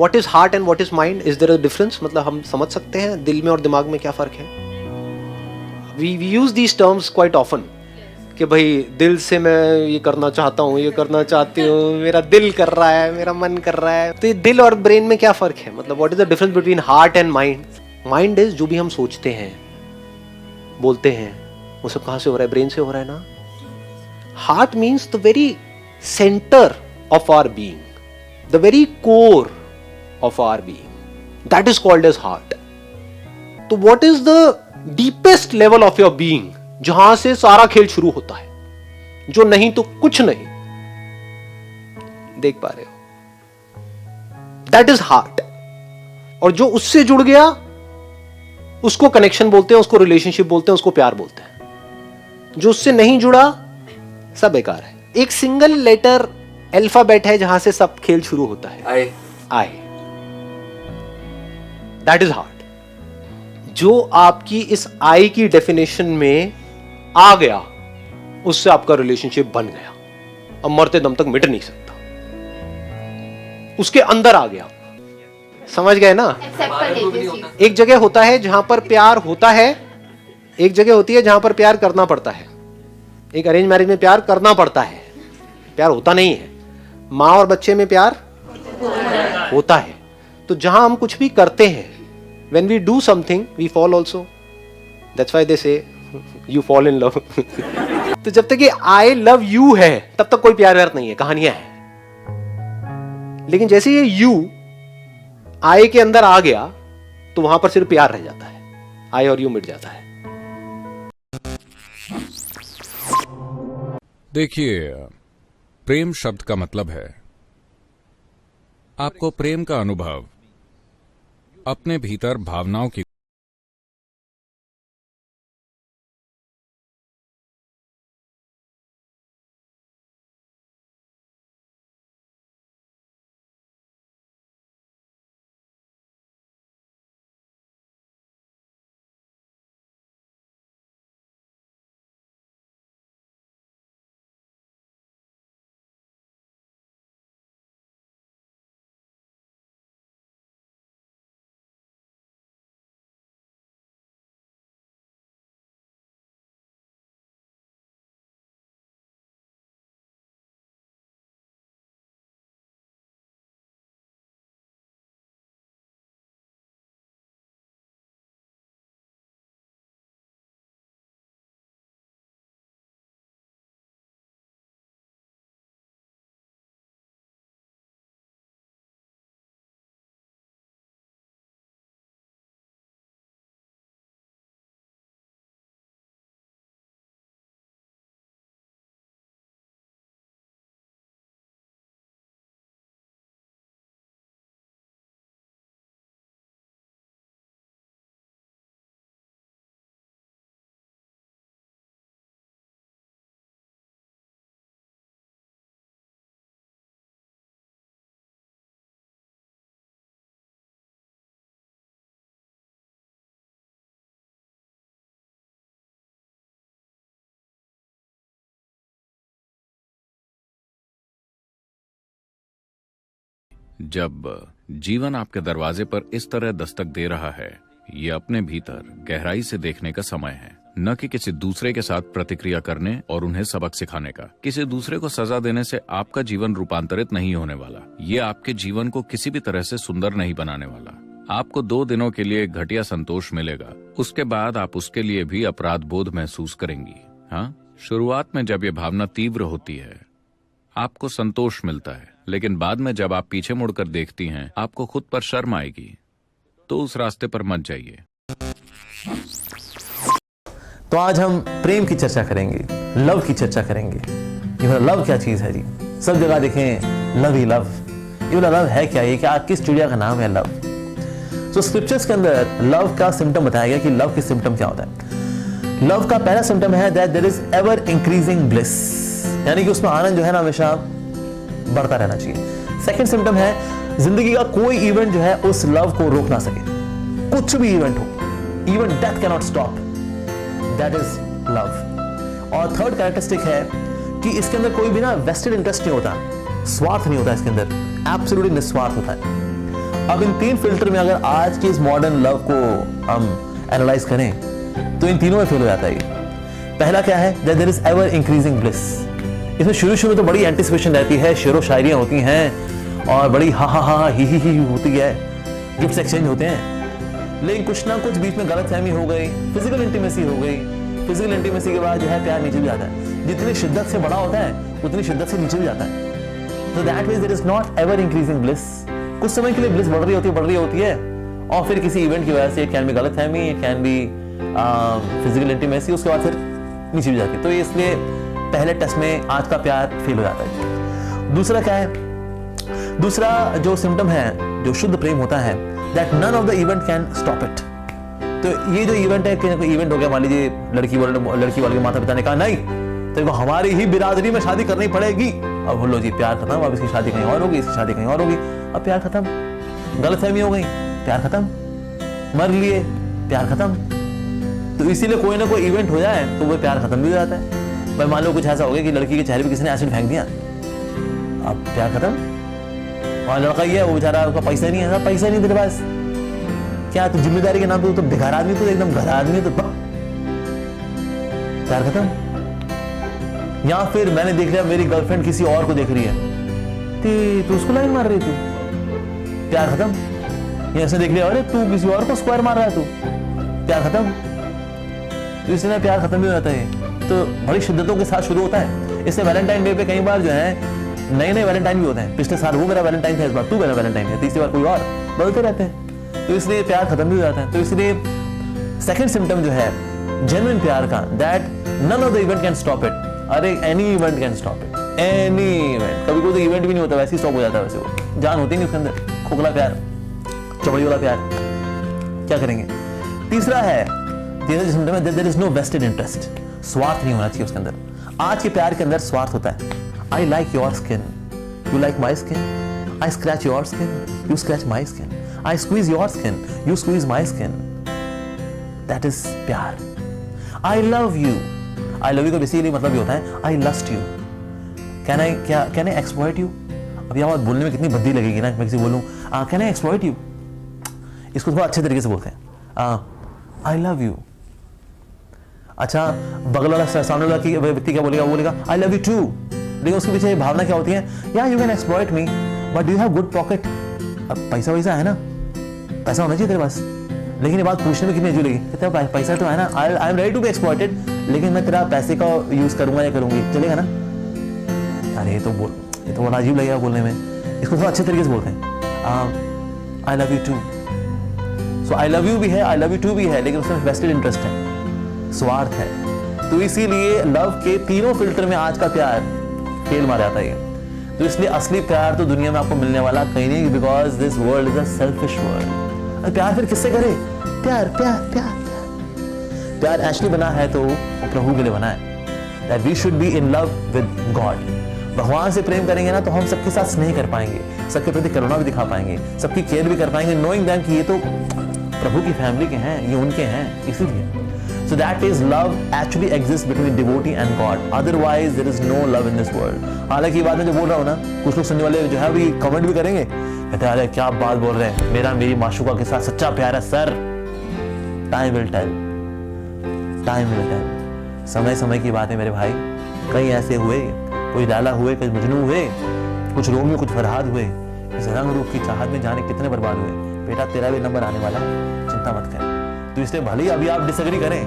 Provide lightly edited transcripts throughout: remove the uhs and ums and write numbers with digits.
What is heart and what is mind, is there a difference? मतलब हम समझ सकते हैं दिल में और दिमाग में क्या फर्क है? We use these terms quite often कि भाई दिल से मैं ये करना चाहता हूँ, ये करना चाहती हूँ, मेरा दिल कर रहा है, मेरा मन कर रहा है। तो ये दिल और ब्रेन में क्या फर्क है? मतलब what is the difference between heart and mind? Mind is जो भी हम सोचते हैं, बोलते हैं, वो सब कहाँ से हो रहा है? ब्रेन से हो रहा है ना। Heart means the very centre of our being, the very core of our being, that is called as heart. तो what is the deepest level of your being, जहां से सारा खेल शुरू होता है, जो नहीं तो कुछ नहीं देख पा रहे हो, दैट इज हार्ट। और जो उससे जुड़ गया उसको कनेक्शन बोलते हैं, उसको रिलेशनशिप बोलते हैं, उसको प्यार बोलते हैं। जो उससे नहीं जुड़ा सब बेकार है। एक सिंगल लेटर अल्फाबेट है जहां से सब खेल शुरू होता है, आई। That is heart. जो आपकी इस आई की डेफिनेशन में आ गया, उससे आपका रिलेशनशिप बन गया, अब मरते दम तक मिट नहीं सकता। उसके अंदर आ गया, समझ गए ना? एक जगह होता है जहां पर प्यार होता है, एक जगह होती है जहां पर प्यार करना पड़ता है। एक अरेंज मैरिज में प्यार करना पड़ता है, प्यार होता नहीं है। माँ और बच्चे में प्यार होता है। तो जहां हम कुछ भी करते हैं, when we do something we fall also, that's why they say you fall in love। तो जब तक ये I love you है तब तक कोई प्यार व्यार नहीं है, कहानियां हैं। लेकिन जैसे ये you I के अंदर आ गया तो वहां पर सिर्फ प्यार रह जाता है, I और you मिट जाता है। देखिए, प्रेम शब्द का मतलब है आपको प्रेम का अनुभव अपने भीतर भावनाओं की जब जीवन आपके दरवाजे पर इस तरह दस्तक दे रहा है, ये अपने भीतर गहराई से देखने का समय है, न कि किसी दूसरे के साथ प्रतिक्रिया करने और उन्हें सबक सिखाने का। किसी दूसरे को सजा देने से आपका जीवन रूपांतरित नहीं होने वाला। ये आपके जीवन को किसी भी तरह से सुंदर नहीं बनाने वाला। आपको 2 दिनों के लिए एक घटिया संतोष मिलेगा, उसके बाद आप उसके लिए भी अपराध बोध महसूस करेंगी। हाँ, शुरुआत में जब ये भावना तीव्र होती है आपको संतोष मिलता है, लेकिन बाद में जब आप पीछे मुड़कर देखती हैं आपको खुद पर शर्म आएगी। तो उस रास्ते पर मत जाइए। तो आज हम प्रेम की चर्चा करेंगे, लव की चर्चा करेंगे। ये लव क्या चीज है जी? सब जगह देखें लव ही लव। ये लव है क्या? ये क्या किस चिड़िया का नाम है लव? तो स्क्रिप्चर्स के अंदर लव का सिम्टम बताया गया कि लव के सिम्टम क्या होता है। लव का पहला सिम्टम है that there is ever increasing bliss, यानी कि उसमें आनंद जो है ना हमेशा बढ़ता रहना चाहिए। सेकंड सिम्टम है जिंदगी का कोई इवेंट जो है उस लव को रोक ना सके, कुछ भी इवेंट हो, even death can not stop, that is love. और थर्ड कैरेक्टरिस्टिक है कि इसके अंदर कोई भी ना वेस्टेड इंटरेस्ट नहीं होता, स्वार्थ नहीं होता इसके अंदर, एब्सोल्युटली निस्वार्थ होता है। अब इन 3 फिल्टर में अगर आज के इस मॉडर्न लव को हम एनालाइज करें तो इन तीनों में फेल हो जाता है ये। पहला क्या है, that there is ever increasing bliss. इसमें शुरू में तो बड़ी एंटिसिपेशन रहती है, शेरो शायरियां होती हैं और बड़ी हा ही होती है, गिफ्ट्स एक्सचेंज होते हैं, लेकिन कुछ ना कुछ बीच में गलतफहमी हो गई, फिजिकल इंटीमेसी हो गई। फिजिकल इंटीमेसी के बाद जो है प्यार नीचे भी जाता है, जितनी शिद्दत से बड़ा होता है उतनी शिद्दत से नीचे भी जाता है। So that means there is not ever increasing bliss। कुछ समय के लिए ब्लिस बढ़ रही होती है और फिर किसी इवेंट की वजह से कैन बी गलतफहमी, कैन बी फिजिकल इंटीमेसी, उसके बाद फिर नीचे भी जाती है। तो इसलिए पहले टेस्ट में आज का प्यार फेल हो जाता है। दूसरा क्या है, दूसरा जो सिम्टम है, जो शुद्ध प्रेम होता है, that none of the event can stop it. तो ये जो इवेंट है, कोई इवेंट हो गया, मान लीजिए लड़की वाले के माता पिता ने कहा नहीं तेरे को हमारी ही बिरादरी में शादी करनी पड़ेगी, अब बोलो जी प्यार खत्म, अब इसकी शादी कहीं और होगी, इसकी शादी कहीं और होगी, अब प्यार खत्म। गलतफहमी हो गई, प्यार खत्म। मर लिए, प्यार खत्म। तो इसीलिए कोई ना कोई इवेंट हो जाए तो वो प्यार खत्म भी हो जाता है। भाई मान लो कुछ ऐसा हो गया कि लड़की के चेहरे पे किसी ने एसिड फेंक दिया, अब प्यार खत्म। और लड़का ये है, वो बेचारा उसका पैसा नहीं है, पैसा नहीं तेरे पास, क्या तू जिम्मेदारी के नाम पे तो बेकार आदमी, तो एकदम घर आदमी, तो प्यार खत्म। या फिर मैंने देख लिया मेरी गर्लफ्रेंड किसी और को देख रही है, तू उसको लाइन मार रही, तू प्यार खत्म। या ऐसे देख लिया अरे तू किसी और को स्क्वायर मार रहा है, तू प्यार खत्म। तो इसलिए प्यार खत्म भी हो जाता है, तो बड़ी शिद्दतों के साथ शुरू होता है। इससे वैलेंटाइन डे पे कई बार जो है नए वैलेंटाइन भी होते हैं। पिछले साल वो मेरा वैलेंटाइन था, इस बार तू मेरा वैलेंटाइन है, तीसरी बार कोई और, बदलते रहते हैं। तो इसलिए प्यार खत्म भी हो जाता है। तो इसलिए सेकंड सिम्टम जो है जेन्युइन प्यार का, that none of the event can stop it. अरे any event can stop it, any event. कभी कोई तो इवेंट भी नहीं होता, वैसे ही स्टॉप हो जाता है। वैसे वो जान होती नहीं उसके अंदर, खोखला प्यार, चमड़ी वाला प्यार, क्या करेंगे। तीसरा है, there is no vested interest. स्वार्थ नहीं होना चाहिए उसके अंदर। आज के प्यार के अंदर स्वार्थ होता है। I like your skin, you like my skin, I scratch your skin, you scratch my skin, I squeeze your skin, you squeeze my skin. That is प्यार। I love you, I love you का basically मतलब ये होता है I lust you. Can I exploit you. अब यह बात बोलने में कितनी भद्दी लगेगी ना, मैं किसी बोलूं कैन आई एक्सप्लॉइट यू, इसको थोड़ा अच्छे तरीके से बोलते हैं आई लव यू। अच्छा, बगल वाला सामने वाला की व्यक्ति क्या बोलेगा, वो बोलेगा आई लव यू टू, लेकिन उसके पीछे भावना क्या होती है, या you can exploit me but do you have good pocket. अब पैसा वैसा है ना, पैसा होना चाहिए तेरे पास, लेकिन ये बात पूछने में कितनी अजीब लगी, कहते हैं पैसा तो है ना, I am ready to be exploited, लेकिन मैं तेरा पैसे का यूज करूंगा या करूंगी, चलेगा ना। अरे ये तो बड़ा अजीब लगेगा बोलने में, इसको थोड़ा अच्छे तरीके से बोलते हैं I love you too. So I love you भी है, आई लव यू टू भी है, लेकिन उसमें वेस्टेड इंटरेस्ट है, स्वार्थ है। तो इसीलिए लव के तीनों फिल्टर में आज का प्यार फेल मार जाता है। तो इसलिए असली प्यार तो दुनिया में आपको मिलने वाला कहीं नहीं, because this world is a selfish world. प्यार फिर किससे करे, प्यार प्यार प्यार प्यार प्यार एक्चुअली बना है तो प्रभु के लिए बना है, that we should be in love with God. भगवान से प्रेम करेंगे ना तो हम सबके साथ स्नेह कर पाएंगे, सबके प्रति करुणा भी दिखा पाएंगे, सबकी केयर भी कर पाएंगे, नोइंग दैट कि ये तो प्रभु की फैमिली के हैं, ये उनके हैं, इसीलिए। So that is love actually exists between devotee and God. Otherwise there is no love in this world. हालांकि ये बात मैं जो बोल रहा हूँ ना, कुछ लोग सुनने वाले जो है अभी कमेंट भी करेंगे, कहते हैं अरे क्या बात बोल रहे हैं, मेरी माशूका के साथ सच्चा प्यार है। Sir, time will tell, time will tell. समय समय की बात है मेरे भाई, कई ऐसे हुए, कोई लैला हुए, कुछ मजनू हुए, कुछ रोमियो, कुछ फरहाद हुए, इस रंग रूप की चाहत में जाने कितने बर्बाद हुए। बेटा तेरा भी नंबर आने वाला है, चिंता मत कर। तो इसलिए भले ही अभी आप डिसएग्री करें,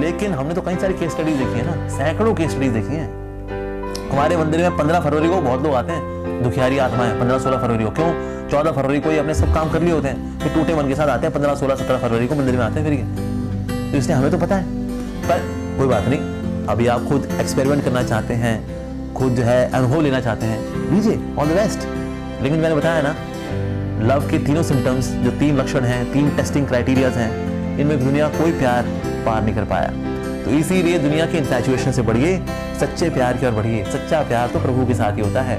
लेकिन हमने तो कई सारी केस स्टडीज देखी है ना, सैकड़ों केस स्टडीज देखी हैं। हमारे मंदिर में 15 फरवरी को बहुत लोग आते हैं, दुखियारी आत्माएं 15-16 फरवरी को, क्यों 14 फरवरी को ये अपने सब काम कर लिए होते हैं, फिर टूटे मन के साथ आते हैं, 15, 16, 17 फरवरी को मंदिर में आते हैं फिर। तो इसलिए हमें तो पता है, पर कोई बात नहीं, अभी आप खुद एक्सपेरिमेंट करना चाहते हैं, खुद जो है अनुभव लेना चाहते हैं, लीजिए, ऑल द बेस्ट। लेकिन मैंने बताया ना, लव के तीनों सिम्टम्स, जो 3 लक्षण हैं, 3 टेस्टिंग क्राइटेरियाज हैं, इनमें दुनिया कोई प्यार पार नहीं कर पाया। तो इसीलिए दुनिया के इन्फैचुएशन से बढ़िए, सच्चे प्यार की ओर बढ़िए। सच्चा प्यार तो प्रभु के साथ ही होता है।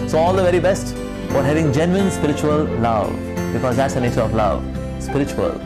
So all the very best for having genuine spiritual love, because that's the nature of love, spiritual